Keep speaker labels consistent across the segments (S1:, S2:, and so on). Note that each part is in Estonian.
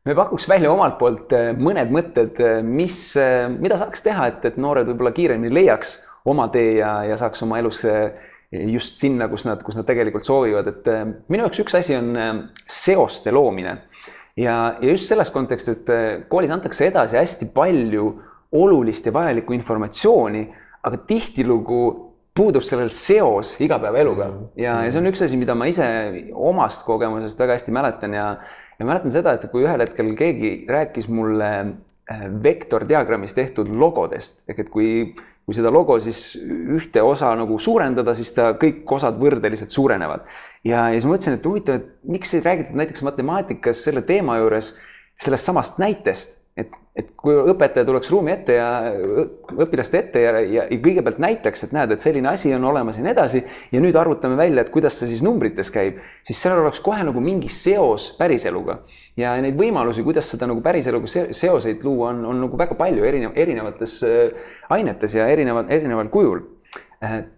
S1: me pakuks välja omalt poolt mõned mõtted, mida saaks teha, et noored võib-olla kiiremini leiaks oma tee ja saaks oma elus just sinna, kus nad tegelikult soovivad. Et minu jaoks üks asi on seoste loomine ja just selles kontekstis, et koolis antakse edasi hästi palju olulist ja vajalikku informatsiooni, aga tihtilugu puudub sellel seos igapäevaeluga ja see on üks asi, mida ma ise omast kogemusest väga hästi mäletan ja mäletan seda, et kui ühel hetkel keegi rääkis mulle vektordiagrammis tehtud logodest, et kui seda logo siis ühte osa nagu suurendada, siis ta kõik osad võrdeliselt suurenevad. Ja siis mõtlesin, et huvitav, et miks ei räägitud näiteks matemaatikas selle teema juures sellest samast näitest, et kui õpetaja tuleks ruumi ette ja õpilaste ette ja kõigepealt näitaks, et näed, et selline asi on olemas ja nii edasi ja nüüd arvutame välja, et kuidas see siis numbrites käib, siis sellel oleks kohe nagu mingi seos päriseluga. Ja neid võimalusi, kuidas seda nagu päriseluga seoseid luua, on nagu väga palju erinevates ainetes ja erineval kujul.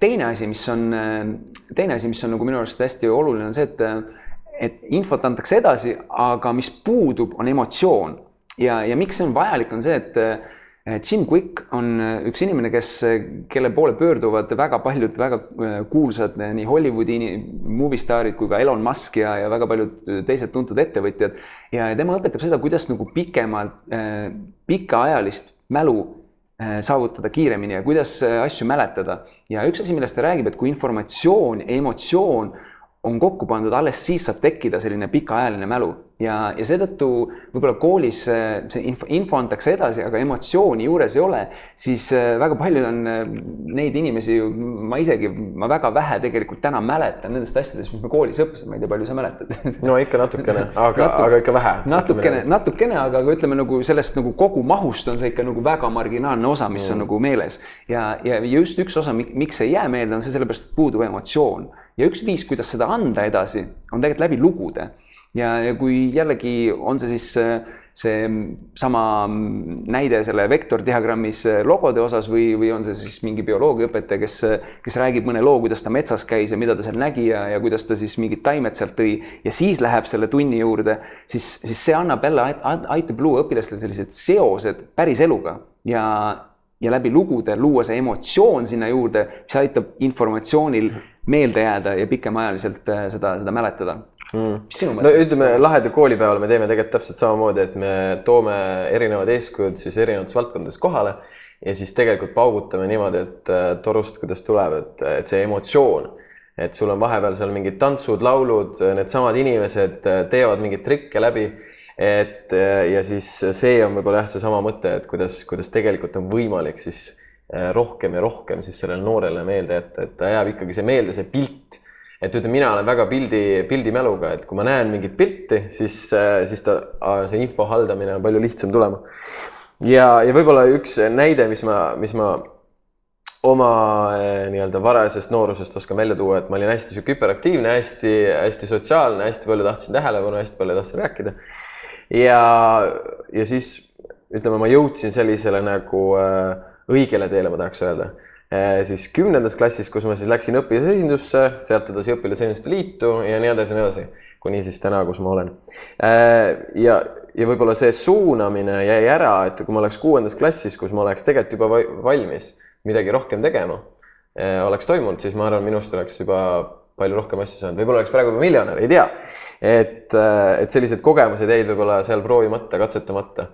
S1: Teine asi, mis on nagu minu arust hästi oluline, on see, et infot antakse edasi, aga mis puudub, on emotsioon. Ja miks see on vajalik, on see, et Jim Quick on üks inimene, kelle poole pöörduvad väga paljud väga kuulsad nii Hollywoodi movie-staarid kui ka Elon Musk ja väga paljud teised tuntud ettevõtjad. Ja tema õpetab seda, kuidas nagu pikaajalist mälu saavutada kiiremini ja kuidas asju mäletada. Ja üks asi, millest ta räägib, et kui informatsioon ja emotsioon on kokku pandud, alles siis saab tekkida selline pikaajaline mälu. Ja seetõttu võib-olla koolis see info antakse edasi, aga emotsiooni juures ei ole, siis väga palju on neid inimesi, ma väga vähe tegelikult täna mäletan nendest asjadest, mis me koolis õppisime, ma ei tea, palju sa mäletad.
S2: No ikka natukene, aga ikka vähe.
S1: Natukene, aga ütleme nagu sellest nagu kogu mahust on see ikka nagu väga marginaalne osa, mis on nagu meeles. Ja just üks osa, miks see jää meelde, on see sellepärast, et puudub emotsioon. Ja üks viis, kuidas seda anda edasi, on tegelikult läbi lugude. Ja kui jällegi on see siis see sama näide selle vektordiagrammis logode osas või on see siis mingi bioloogiaõpetaja, kes räägib mõne loo, kuidas ta metsas käis ja mida ta seal nägi ja kuidas ta siis mingid taimed sealt tõi ja siis läheb selle tunni juurde, siis see annab jälle, aitab luua õpilastele sellised seosed päris eluga ja läbi lugude luua see emotsioon sinna juurde, mis aitab informatsioonil meelde jääda ja pikemaajaliselt seda mäletada.
S2: No ütleme, laheda koolipäeval me teeme tegelikult täpselt samamoodi, et me toome erinevad eeskujud siis erinevates valdkondades kohale ja siis tegelikult paugutame niimoodi, et torust, kuidas tuleb, et see emotsioon, et sul on vahepeal seal mingid tantsud, laulud, need samad inimesed teevad mingid trikke läbi, ja siis see on võib-olla see sama mõte, et kuidas tegelikult on võimalik siis rohkem ja rohkem siis sellele noorele meelde, et ta jääb ikkagi see meelde, see pilt. Et ütleme, mina olen väga pildimäluga, et kui ma näen mingit pilti, siis see info haldamine on palju lihtsam tulema. Ja võib-olla üks näide, mis ma oma nii-öelda varasest noorusest oskan välja tuua, et ma olin hästi hüperaktiivne, hästi sotsiaalne, hästi palju tahtsin tähelepanu, hästi palju tahtsin rääkida. Ja siis, ütleme, ma jõudsin sellisele nagu õigele teele, ma tahaks öelda. Siis 10. klassis, kus ma siis läksin õpilasesindusse, sealt edasi õpilasesinduste liitu ja nii edasi, kuni siis täna, kus ma olen. Ja võib-olla see suunamine jäi ära, et kui ma oleks 6. klassis, kus ma oleks tegelikult juba valmis midagi rohkem tegema, oleks toimunud, siis ma arvan, minust oleks juba palju rohkem asju saanud. Võib-olla oleks praegu juba miljonär, ei tea. Et sellised kogemused jäid võib-olla seal proovimata, katsetamata.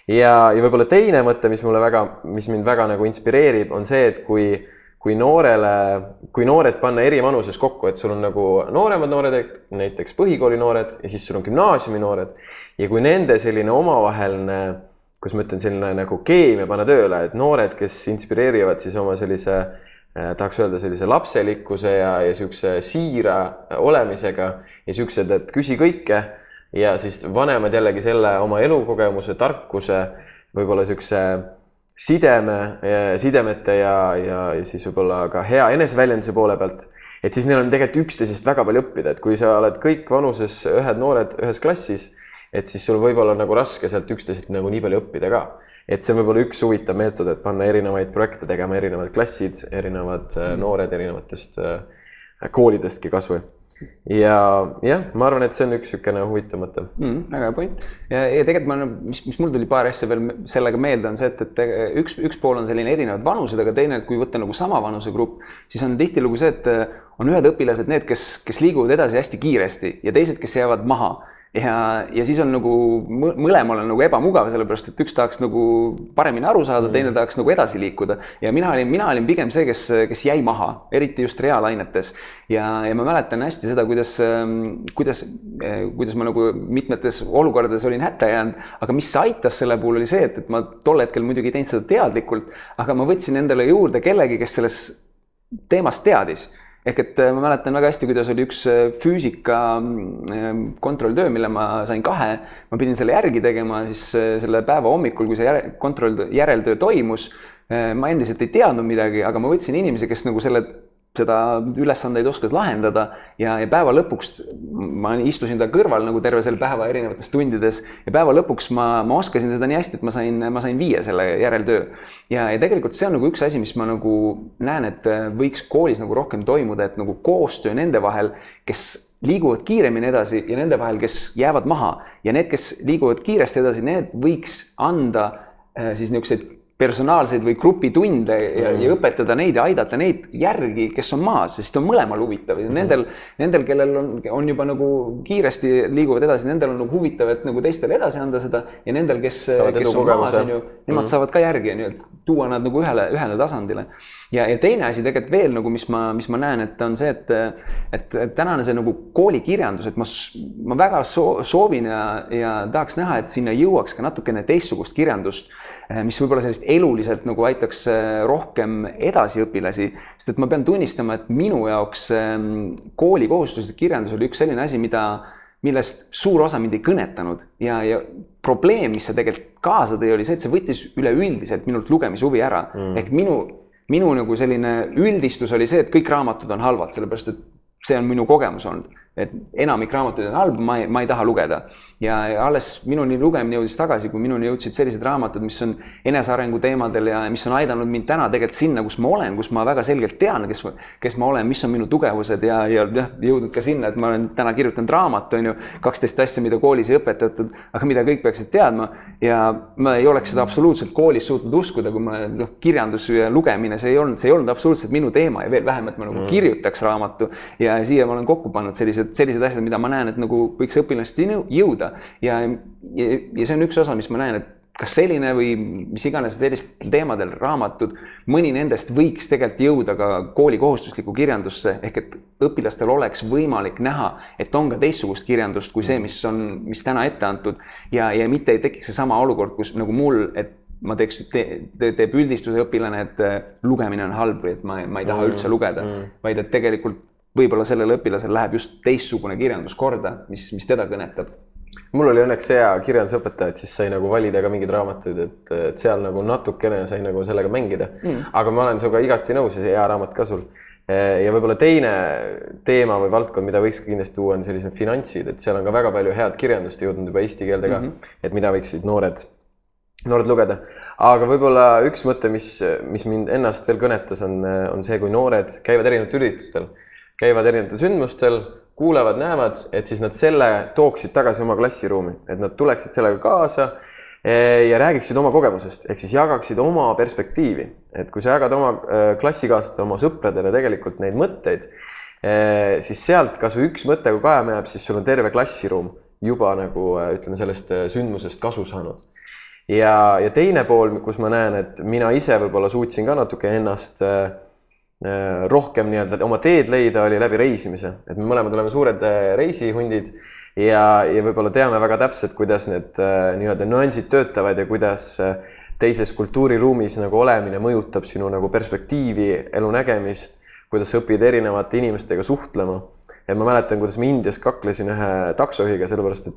S2: Ja võib-olla teine mõte, mis mind väga nagu inspireerib, on see, et kui noored panna eri vanuses kokku, et sul on nagu nooremad noored, näiteks põhikooli noored ja siis sul on gümnaasiumi noored ja kui nende selline omavaheline, kus ma ütlen selline nagu keemia panna tööle, et noored, kes inspireerivad siis oma sellise, tahaks öelda sellise lapselikkuse ja siukse siira olemisega ja siuksed, et küsi kõike ja siis vanemad jällegi selle oma elukogemuse, tarkuse, võib-olla siukse sidemete ja siis võib-olla ka hea eneseväljenduse poole pealt, et siis neil on tegelikult üksteisest väga palju õppida, et kui sa oled kõik vanuses ühed noored ühes klassis, et siis sul võib-olla nagu raske sealt üksteiselt nagu nii palju õppida ka. Et see on võib-olla üks huvitav meetod, et panna erinevaid projekte tegema, erinevad klassid, erinevad noored erinevatest koolidestki kasvõi. ja jah, ma arvan, et see on üks niisugune huvitav mõte.
S1: Väga hea point. Ja tegelikult mis mul tuli paar asja veel sellega meelde on see, et üks pool on selline erinevad vanused, aga teine, et kui võtta nagu sama vanusegrupp, siis on tihtilugu see, et on ühed õpilased need, kes liiguvad edasi hästi kiiresti ja teised, kes jäävad maha. Ja siis on nagu mõlemal on nagu ebamugav, sellepärast et üks tahaks nagu paremini aru saada, teine tahaks nagu edasi liikuda. Ja mina olin pigem see, kes jäi maha, eriti just reaalainetes. Ja ma mäletan hästi seda, kuidas ma nagu mitmetes olukordades olin hätta jäänud, aga mis aitas selle puhul oli see, et ma tol hetkel muidugi ei teinud seda teadlikult, aga ma võtsin endale juurde kellegi, kes selles teemast teadis. Ehk et ma mäletan väga hästi, kuidas oli üks füüsika kontrolltöö, mille ma sain 2. Ma pidin selle järgi tegema siis selle päeva hommikul, kui see järeltöö toimus. Ma endiselt ei teadnud midagi, aga ma võtsin inimesi, kes nagu seda ülesandeid oskas lahendada ja päeva lõpuks ma istusin ta kõrval nagu terve selle päeva erinevates tundides ja päeva lõpuks ma oskasin seda nii hästi, et ma sain 5 selle järeltöö. Ja tegelikult see on nagu üks asi, mis ma nagu näen, et võiks koolis nagu rohkem toimuda, et nagu koostöö nende vahel, kes liiguvad kiiremini edasi ja nende vahel, kes jäävad maha ja need, kes liiguvad kiiresti edasi, need võiks anda siis niisuguseid personaalseid või grupitunde ja õpetada neid ja aidata neid järgi, kes on maas, sest on mõlemal huvitav. Nendel, kellel on juba nagu kiiresti liiguvad edasi, nendel on nagu huvitav, et nagu teistele edasi anda seda ja nendel, kes on maas, nemad saavad ka järgi, et tuua nad nagu ühele tasandile. Ja teine asi tegelikult veel, nagu, mis ma näen, et on see, et tänane see nagu koolikirjandus, et ma väga soovin ja tahaks näha, et sinna jõuaks ka natukene teistsugust kirjandust, mis võib-olla sellist eluliselt nagu aitaks rohkem edasiõpilasi, sest et ma pean tunnistama, et minu jaoks koolikohustuslik kirjandus oli üks selline asi, millest suur osa mind ei kõnetanud ja probleem, mis see tegelikult kaasa tõi, oli see, et see võttis üleüldiselt minult lugemishuvi ära. Ehk minu nagu selline üldistus oli see, et kõik raamatud on halvad, sellepärast et see on minu kogemus olnud, et enamik raamatuid on halb, ma ei taha lugeda. Ja alles minuni lugemine jõudis tagasi, kui minuni jõudsid sellised raamatud, mis on enesearengu teemadel ja mis on aidanud mind täna tegelikult sinna, kus ma olen, kus ma väga selgelt tean, kes ma olen, mis on minu tugevused ja jõudnud ka sinna, et ma olen täna kirjutanud raamat, 12 asja, mida koolis ei õpetatud, aga mida kõik peaksid teadma ja ma ei oleks seda absoluutselt koolis suutnud uskuda, kui ma kirjandus ja lugemine, see ei olnud absoluutselt minu teema ja veel vähem, et ma nagu kirjutaks raamatu ja siia ma olen kokku pannud sellised asjad, mida ma näen, et nagu võiks õpilasteni jõuda. Ja see on üks osa, mis ma näen, et kas selline või mis iganes sellistel teemadel raamatud, mõni nendest võiks tegelikult jõuda ka kooli kohustuslikku kirjandusse, ehk et õpilastel oleks võimalik näha, et on ka teistsugust kirjandust kui see, mis täna ette antud ja mitte ei tekiks see sama olukord, kus nagu mul, et ma teeb üldistuse õpilane, et lugemine on halb või et ma ei taha üldse lugeda, vaid et tegelikult võib-olla sellel õpilasel läheb just teistsugune kirjandus korda, mis teda kõnetab.
S2: Mul oli õnneks hea kirjandusõpetaja, et siis sai nagu valida ka mingid raamatuid, et seal nagu natukene sai nagu sellega mängida. Aga ma olen suga igati nõus ja hea raamat ka sul. Ja võib-olla teine teema või valdkond, mida võiks kindlasti tuua, on sellised finantsid, et seal on ka väga palju head kirjandust jõudnud juba eesti keelde ka, et mida võiksid noored lugeda. Aga võib-olla üks mõte, mis mind ennast veel kõnetas, on see, kui noored käivad erinevatel üritustel, käivad erinevatel sündmustel, kuulevad, näevad, et siis nad selle tooksid tagasi oma klassiruumi, et nad tuleksid sellega kaasa ja räägiksid oma kogemusest, ehk siis jagaksid oma perspektiivi. Et kui sa jagad oma klassikaaslastele, oma sõpradele tegelikult neid mõtteid, siis sealt kas või üks mõte, kui kajama jääb, siis sul on terve klassiruum juba nagu, ütleme, sellest sündmusest kasu saanud. Ja teine pool, kus ma näen, et mina ise võib-olla suutsin ka natuke ennast rohkem nii-öelda oma teed leida, oli läbi reisimise. Et me mõlemad oleme suured reisihundid ja võib-olla teame väga täpselt, kuidas need nii-öelda nüansid töötavad ja kuidas teises kultuuriruumis nagu olemine mõjutab sinu nagu perspektiivi, elu nägemist, kuidas õpid erinevate inimestega suhtlema. Ja ma mäletan, kuidas ma Indias kaklesin ühe taksojuhiga, sellepärast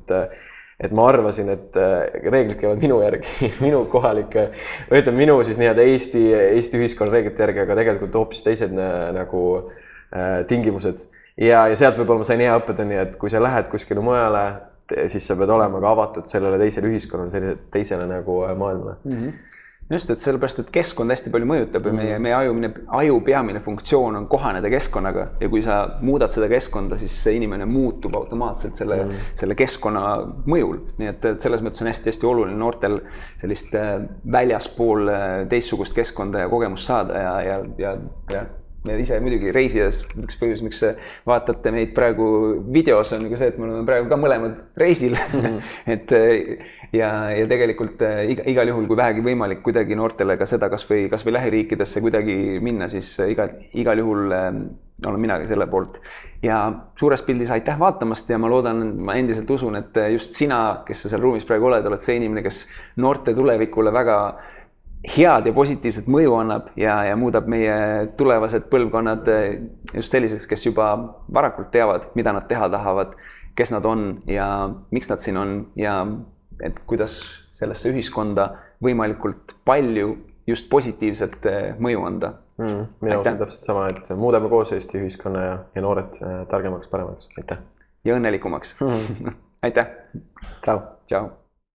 S2: et ma arvasin, et reeglid käivad minu järgi, minu kohalike, ütleme minu siis nii-öelda Eesti ühiskonna reeglite järgi, aga tegelikult hoopis teised nagu tingimused. Ja sealt võib-olla ma sain hea õppetunni, et kui sa lähed kuskile mujale, siis sa pead olema ka avatud sellele teisele ühiskonnale, teisele nagu maailmale.
S1: just, et sellepärast, et keskkond hästi palju mõjutab ja meie aju peamine funktsioon on kohaneda keskkonnaga ja kui sa muudad seda keskkonda, siis see inimene muutub automaatselt selle keskkonna mõjul. Nii et selles mõttes on hästi-hästi oluline noortel sellist väljaspool teistsugust keskkonda ja kogemust saada ja me ise muidugi reisides, üks põhjus, miks vaatate meid praegu videos on ka see, et me oleme praegu ka mõlemad reisil. et ja tegelikult igal juhul, kui vähegi võimalik kuidagi noortele ka seda kas või lähiriikidesse kuidagi minna, siis igal juhul olen minagi selle poolt. Ja suures pildis aitäh vaatamast ja ma endiselt usun, et just sina, kes sa seal ruumis praegu oled see inimene, kes noorte tulevikule väga head ja positiivset mõju annab ja muudab meie tulevased põlvkonnad just selliseks, kes juba varakult teavad, mida nad teha tahavad, kes nad on ja miks nad siin on ja et kuidas sellesse ühiskonda võimalikult palju just positiivset mõju anda.
S2: Mina usun täpselt sama, et muudame koos Eesti ühiskonna ja noored targemaks, paremaks. Aitäh!
S1: Ja õnnelikumaks. Aitäh!
S2: Ciao!
S1: Ciao!